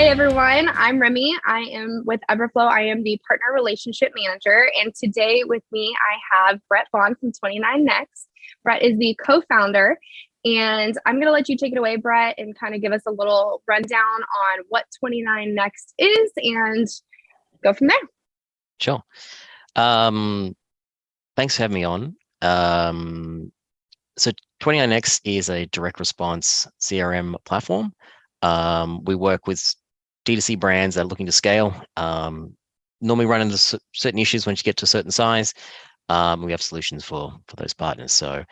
everyone. I'm Remy. I am with Everflow. I am the partner relationship manager. And today with me, I have Brett Vaughn from 29 Next. Brett is the co-founder. And I'm going to let you take it away, Brett, and kind of give us a little rundown on what 29 Next is and go from there. Sure. Thanks for having me on. So 29X is a direct response CRM platform. We work with D2C brands that are looking to scale. Normally run into certain issues once you get to a certain size. We have solutions for those partners. So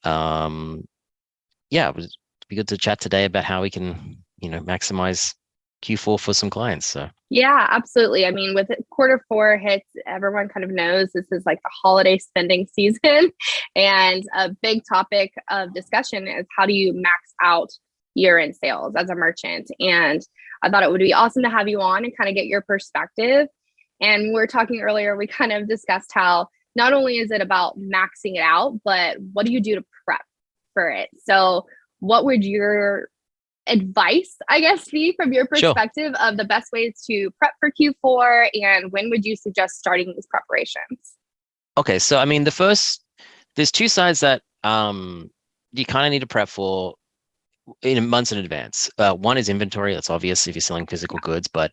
yeah, it would be good to chat today about how we can, maximize Q4 for some clients. So yeah, absolutely. I mean, with quarter four hits, everyone kind of knows this is like the holiday spending season. And a big topic of discussion is how do you max out year-end sales as a merchant? And I thought it would be awesome to have you on and kind of get your perspective. And we were talking earlier, we kind of discussed how not only is it about maxing it out, but what do you do to prep for it? So what would your advice, I guess, be from your perspective of the best ways to prep for Q4, and when would you suggest starting these preparations? Okay, so I mean, there's two sides that you kind of need to prep for in months in advance. One is inventory. That's obvious if you're selling physical goods, but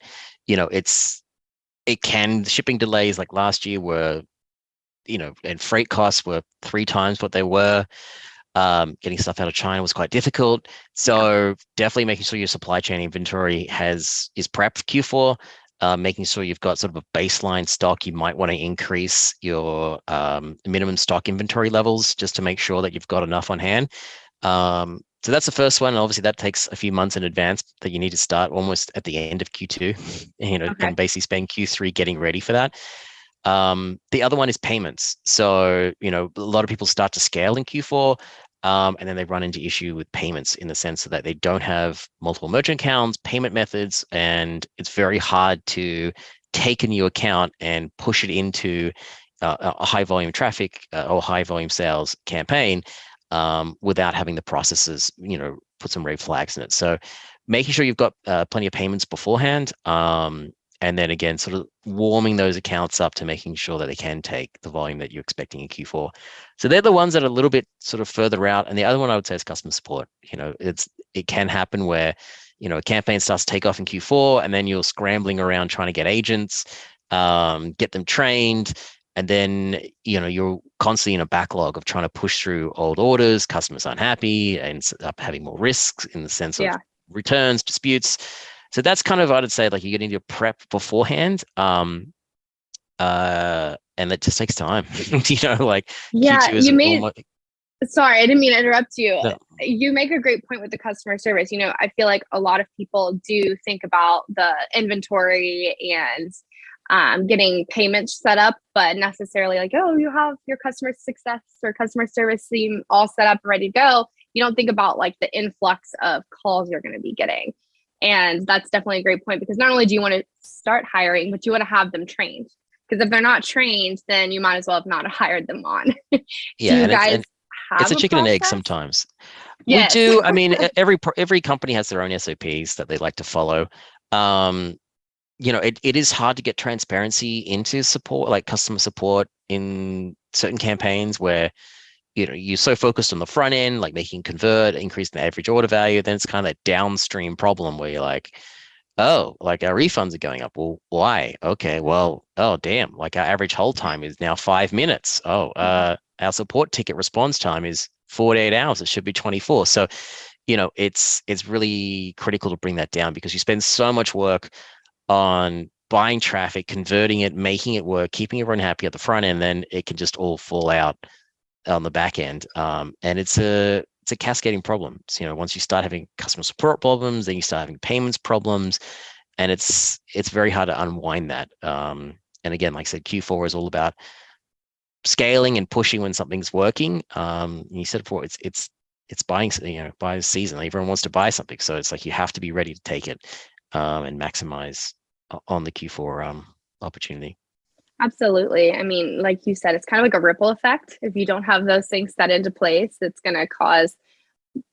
shipping delays like last year were, and freight costs were 3 times what they were. Getting stuff out of China was quite difficult. So definitely making sure your supply chain inventory is prepped for Q4, making sure you've got sort of a baseline stock. You might want to increase your minimum stock inventory levels just to make sure that you've got enough on hand. So that's the first one. And obviously that takes a few months in advance that you need to start almost at the end of Q2, and basically spend Q3 getting ready for that. The other one is payments. So, a lot of people start to scale in Q4, and then they run into issue with payments in the sense that they don't have multiple merchant accounts, payment methods, and it's very hard to take a new account and push it into a high volume traffic or high volume sales campaign without having the processes, put some red flags in it. So making sure you've got plenty of payments beforehand. And then again, sort of warming those accounts up to making sure that they can take the volume that you're expecting in Q4. So they're the ones that are a little bit sort of further out. And the other one I would say is customer support. It can happen where, a campaign starts to take off in Q4 and then you're scrambling around trying to get agents, get them trained. And then, you're constantly in a backlog of trying to push through old orders. Customers aren't happy and end up having more risks in the sense of returns, disputes. So that's kind of, I'd say, like you're getting your prep beforehand. And that just takes time. Sorry, I didn't mean to interrupt you. No. You make a great point with the customer service. I feel like a lot of people do think about the inventory and getting payments set up, but necessarily like, oh, you have your customer success or customer service team all set up, ready to go. You don't think about like the influx of calls you're going to be getting. And that's definitely a great point, because not only do you want to start hiring, but you want to have them trained. Because if they're not trained, then you might as well have not hired them on. It's a chicken and egg sometimes. Yes. We do. I mean, every company has their own SOPs that they like to follow. It is hard to get transparency into support, like customer support in certain campaigns where you're so focused on the front end, like making convert, increasing the average order value. Then it's kind of that downstream problem where you're like, oh, like our refunds are going up. Well, why? Okay, well, oh, damn, like our average hold time is now 5 minutes. Oh, our support ticket response time is 48 hours. It should be 24. So, it's really critical to bring that down, because you spend so much work on buying traffic, converting it, making it work, keeping everyone happy at the front end, then it can just all fall out on the back end. And it's a cascading problem. So, once you start having customer support problems, then you start having payments problems, and it's very hard to unwind that. And again, like I said, Q4 is all about scaling and pushing when something's working. You said before, it's buying, buy season. Everyone wants to buy something, so it's like you have to be ready to take it and maximize on the Q4 opportunity. Absolutely. I mean, like you said, it's kind of like a ripple effect. If you don't have those things set into place, it's going to cause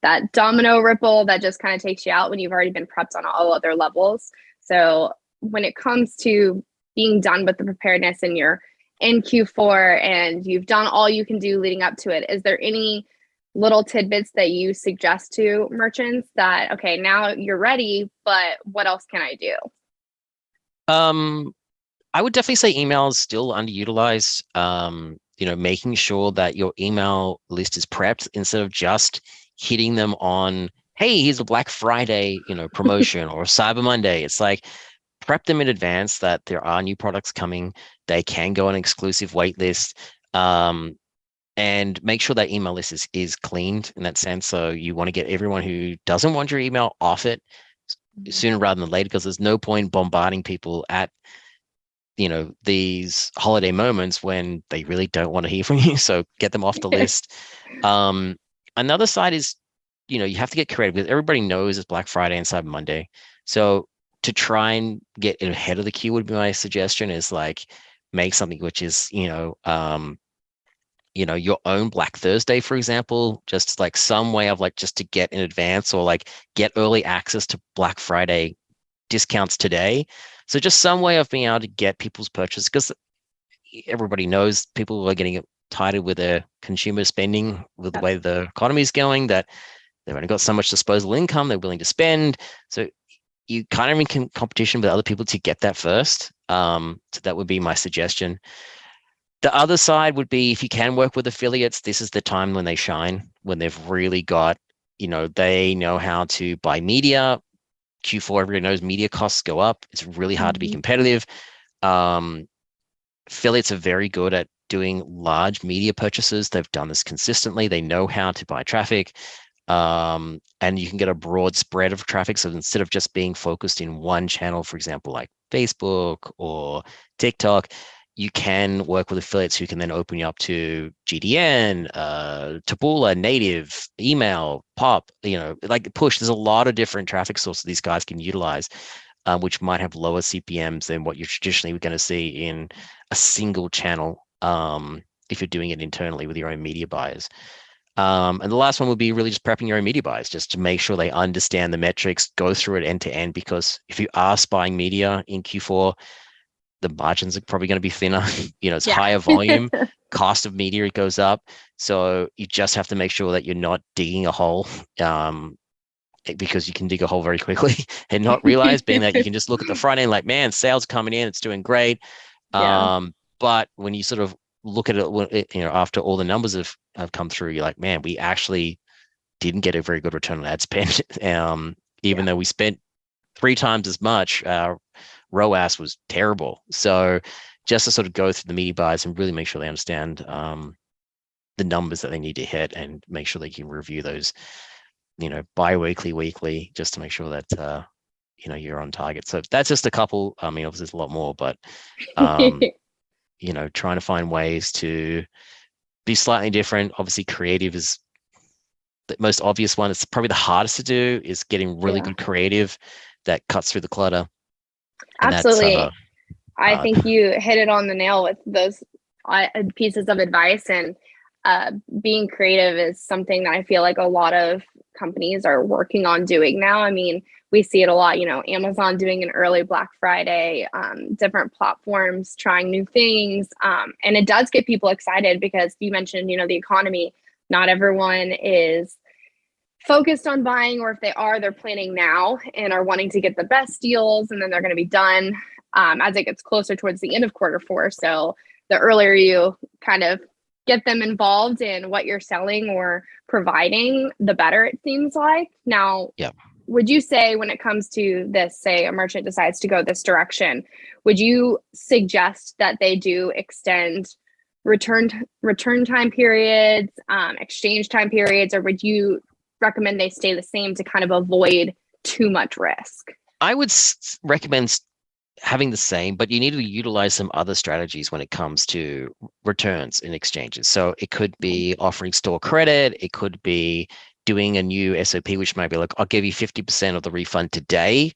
that domino ripple that just kind of takes you out when you've already been prepped on all other levels. So when it comes to being done with the preparedness and you're in Q4 and you've done all you can do leading up to it, is there any little tidbits that you suggest to merchants that, okay, now you're ready, but what else can I do? Um, I would definitely say email is still underutilized. Making sure that your email list is prepped instead of just hitting them on, hey, here's a Black Friday, promotion or Cyber Monday. It's like prep them in advance that there are new products coming. They can go on an exclusive wait list. And make sure that email list is cleaned in that sense. So you want to get everyone who doesn't want your email off it sooner rather than later, because there's no point bombarding people at these holiday moments when they really don't want to hear from you. So get them off the list. Another side is, you have to get creative because everybody knows it's Black Friday and Cyber Monday. So to try and get ahead of the queue would be my suggestion, is like make something which is, your own Black Thursday, for example, just like some way of like just to get in advance or like get early access to Black Friday discounts today. So just some way of being able to get people's purchase, because everybody knows people are getting tired with their consumer spending with the way the economy is going, that they've only got so much disposable income they're willing to spend. So you kind of in competition with other people to get that first. So that would be my suggestion. The other side would be, if you can work with affiliates, this is the time when they shine, when they've really got, they know how to buy media. Q4, everybody knows media costs go up. It's really hard to be competitive. Affiliates are very good at doing large media purchases. They've done this consistently. They know how to buy traffic. And you can get a broad spread of traffic. So instead of just being focused in one channel, for example, like Facebook or TikTok, you can work with affiliates who can then open you up to GDN, Taboola, native, email, pop, like push. There's a lot of different traffic sources these guys can utilize, which might have lower CPMs than what you're traditionally going to see in a single channel, if you're doing it internally with your own media buyers. And the last one would be really just prepping your own media buyers, just to make sure they understand the metrics, go through it end to end, because if you are spying media in Q4, the margins are probably going to be thinner. It's higher volume, cost of media, it goes up. So you just have to make sure that you're not digging a hole, because you can dig a hole very quickly and not realize, being that you can just look at the front end like, man, sales coming in, it's doing great. But when you sort of look at it, after all the numbers have come through, you're like, man, we actually didn't get a very good return on ad spend. Even though we spent 3 times as much, ROAS was terrible. So just to sort of go through the media buys and really make sure they understand the numbers that they need to hit, and make sure they can review those, bi-weekly, weekly, just to make sure that you're on target. So that's just a couple. I mean, obviously there's a lot more, but trying to find ways to be slightly different. Obviously, creative is the most obvious one. It's probably the hardest to do, is getting really good creative that cuts through the clutter. And Absolutely. I hard. think you hit it on the nail with those pieces of advice. And being creative is something that I feel like a lot of companies are working on doing now. I mean, we see it a lot, Amazon doing an early Black Friday, different platforms trying new things. And it does get people excited, because you mentioned, the economy, not everyone is focused on buying, or if they are, they're planning now and are wanting to get the best deals, and then they're going to be done as it gets closer towards the end of quarter 4. So the earlier you kind of get them involved in what you're selling or providing, the better, it seems like. Now, would you say, when it comes to this, say a merchant decides to go this direction, would you suggest that they do extend return time periods, exchange time periods, or would you recommend they stay the same to kind of avoid too much risk? I would recommend having the same, but you need to utilize some other strategies when it comes to returns and exchanges. So it could be offering store credit. It could be doing a new SOP, which might be like, I'll give you 50% of the refund today.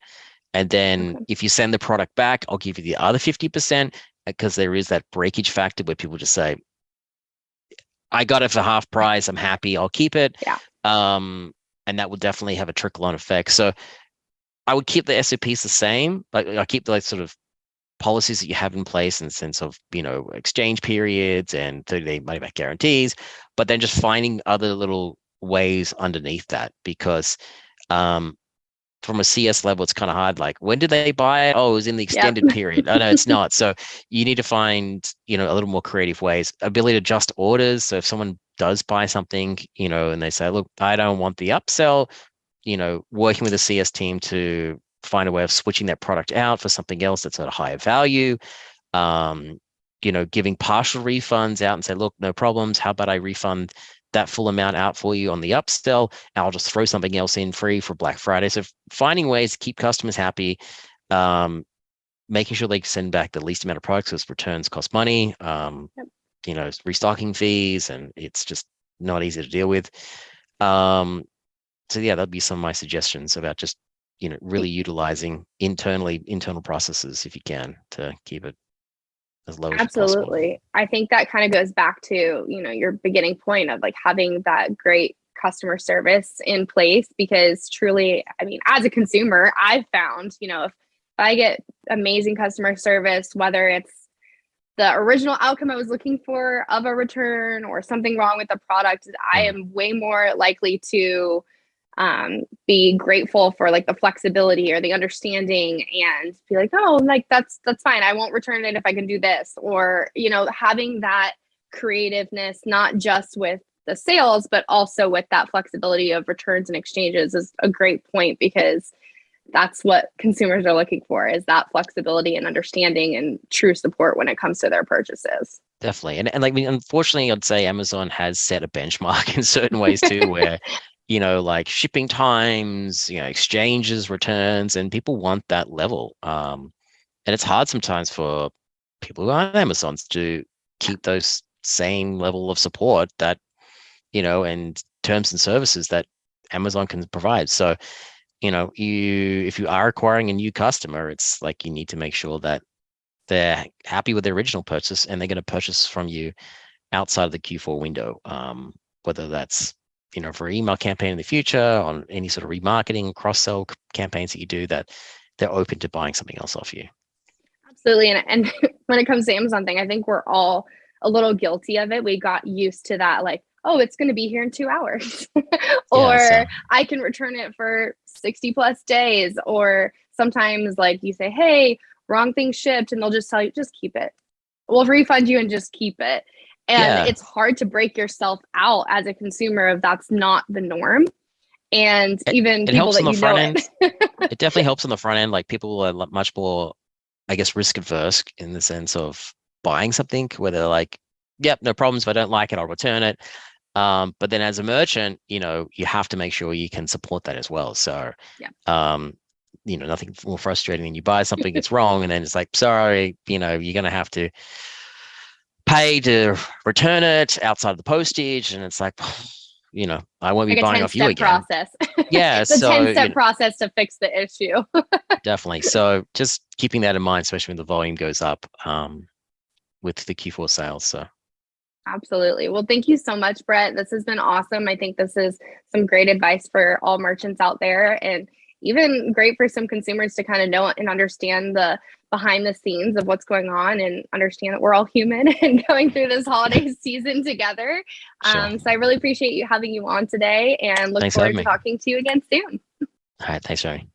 And then if you send the product back, I'll give you the other 50%, because there is that breakage factor where people just say, I got it for half price, I'm happy, I'll keep it. Yeah. And that will definitely have a trickle-on effect. So I would keep the SOPs the same. Like I keep the sort of policies that you have in place in the sense of, exchange periods and 30-day money back guarantees, but then just finding other little ways underneath that, because from a CS level, it's kind of hard. Like, when did they buy it? Oh, it was in the Yep. extended period. Oh, no, it's not. So you need to find, a little more creative ways. Ability to adjust orders. So if someone does buy something, and they say, look, I don't want the upsell, working with the CS team to find a way of switching that product out for something else that's at a higher value. Um, giving partial refunds out and say, look, no problems. How about I refund that full amount out for you on the upsell? And I'll just throw something else in free for Black Friday. So finding ways to keep customers happy, making sure they send back the least amount of products, because returns cost money, restocking fees, and it's just not easy to deal with. So yeah, that'd be some of my suggestions about just, really utilizing internal processes, if you can, to keep it as low as possible. Absolutely. I think that kind of goes back to, your beginning point of like having that great customer service in place, because truly, I mean, as a consumer, I've found, if I get amazing customer service, whether it's the original outcome I was looking for of a return or something wrong with the product, I am way more likely to be grateful for like the flexibility or the understanding, and be like, oh, like that's fine, I won't return it if I can do this. Or having that creativeness, not just with the sales but also with that flexibility of returns and exchanges, is a great point, because that's what consumers are looking for, is that flexibility and understanding and true support when it comes to their purchases. Definitely. And like, I mean, unfortunately, I'd say Amazon has set a benchmark in certain ways too, where, like shipping times, exchanges, returns, and people want that level. And it's hard sometimes for people who aren't Amazons to keep those same level of support that, and terms and services that Amazon can provide. So, if you are acquiring a new customer, it's like you need to make sure that they're happy with their original purchase and they're going to purchase from you outside of the Q4 window, whether that's, for an email campaign in the future, on any sort of remarketing, cross-sell campaigns that you do, that they're open to buying something else off you. Absolutely. And when it comes to Amazon thing, I think we're all a little guilty of it. We got used to that, like, oh, it's going to be here in 2 hours, or Yeah, I can return it for 60 plus days. Or sometimes like you say, hey, wrong thing shipped, and they'll just tell you, just keep it. We'll refund you and just keep it. And yeah. it's hard to break yourself out as a consumer if that's not the norm. And even It people helps on that the front it. end. It definitely helps on the front end. Like, people are much more, I guess, risk averse in the sense of buying something where they're like, yep, no problems. If I don't like it, I'll return it. But then as a merchant, you have to make sure you can support that as well. So, Yeah. Nothing more frustrating than you buy something that's wrong, and then it's like, sorry, you're going to have to pay to return it outside of the postage. And it's like, I won't be Like a buying 10 off you step again. process. Yeah. The So, 10-step process to fix the issue. definitely. So just keeping that in mind, especially when the volume goes up, with the Q4 sales. So. Absolutely. Well, thank you so much, Brett. This has been awesome. I think this is some great advice for all merchants out there, and even great for some consumers to kind of know and understand the behind the scenes of what's going on, and understand that we're all human and going through this holiday season together. Sure. So I really appreciate you having you on today, and look Thanks for forward having to me. talking to you again soon. All right. Thanks, Jeremy.